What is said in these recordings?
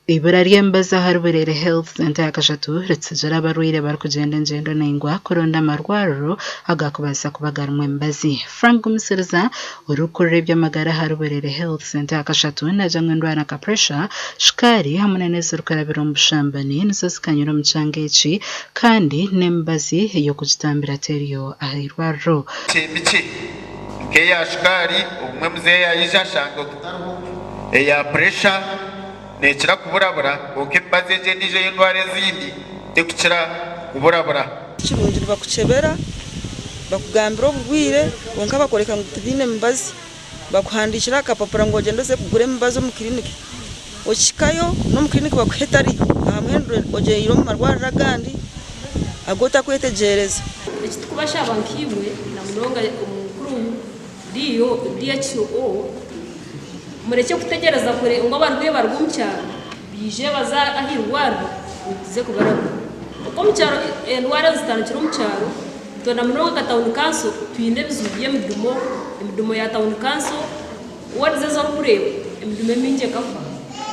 Ibura ry'embazi aharuberere Health Center yakashatu ritsijara abarwaire bari kugenda ngendo nengwa kuronda amarwariro agakubasa kubaganwa embazi. Frank Gumisiriza urukorera by'amagara aharuberere Health Center yakashatu najamwe ndwara ka pressure shikari hamwe n'ezo rukarabiro mu bushambani nizo zikanyura mu cangeci kandi n'embazi yo kugitambira teriyo ahirwariro. Michi ngeya shikari umwe muzeya yijashanga ya pressure nekira kuburabura oke bazeje nije y'indware zindi tekukira kuburabura kirungira bakucebera bakugambira obugwire bonka bakoreka ngo tubine mbazi bakuhandikira akapapura ngo gende ze kugure mbazo mu kliniki okikayo no mu kliniki bakuhetari amwendwe oje iro mu marwarira gandi agota kwetegereza ekitubasha abankiwe na muronga umukuru DHO mureke kutegereza kure ngo abantu barwumcyaro bije baza ahirwarwa ugize kubarabo uko mucyaro endwara zitandukira mucyaro tona murongo gatawuni kanso twinde bizubiye midumo ya tawuni kanso wadize zo kureba imidumo minje kafa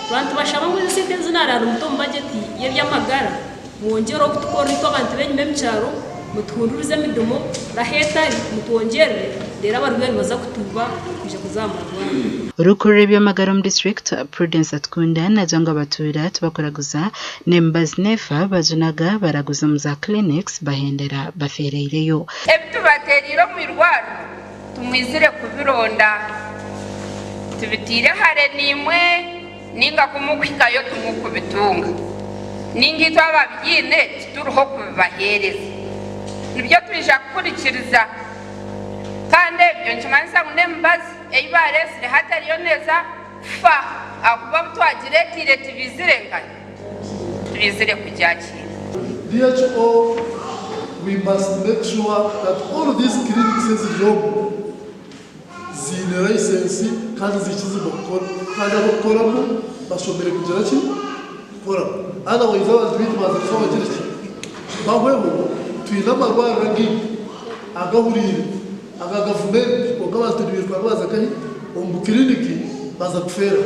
abantu bashama ngo site zinarara muto budget y'amagara mwongero kutukora ito abantu benyime mucyaro mutuhundurize midumo rahetari mutwongere dera abarwayi baza kutuba kuje kuzamarwa. Urukorera by'amagara mu district Prudence Atkunda najanga abatura tubakuraguza nembazi nefa bajunaga baraguza mu za clinics bahendera bafereireyo ebitubateriro mu irwaro tumwizire kubironda tubitire hare nimwe ninga kumukwikayo tumukubitunga ningitwa ababyine turuho kubibahereza nibyo tubisha kurikiriza kandi ibyo nkimanza kunembazi eibaresire hatariyo neza fa akuba twagiretire tubizire kujakira. DHO, we must make sure that all of these clinics z'ibyobo zine license kandi zikize gukoramo bashobore kugira ki gukora otherwise abantu bitwaza ko bagira ki bahweho twina amarwariro ngibi agahurire agagavumenti ugabantu bibirwa baza kahi umukliniki baza kufera.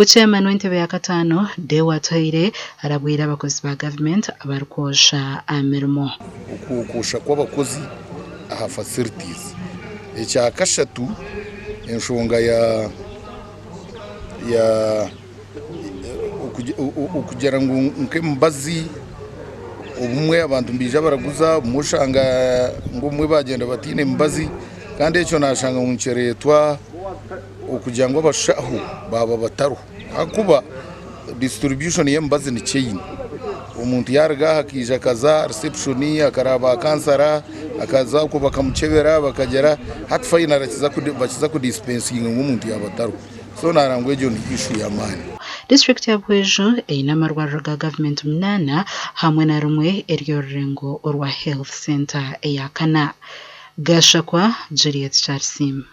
Chairman w'intebe ya katano Dewa Toire arabwira abakozi ba government abarukosha amirimo ukukosha kw'abakozi aha facilities ecya kashatu enshonga ya ukugera ngo nkembazi ubumwe abantu mbije baraguza mushanga ngo umwe bagenda batine mbazi kandi icyo nashanga munceretwa ukugira ngo bashaho baba bataru akuba distribution y'embazi ni chain umuntu yarga hakija kaza reception akaraba kansara akaza ko bakamucebera bakagera hat final bakiza ku dispensing nk'umuntu yabataru so narangwe ejo ni issue ya mani. District ya Bwejo ina marwariro ga government munana hamwe na rumwe eryo rengo orwa Health Center eyakana Gashakwa Juliet Charsim.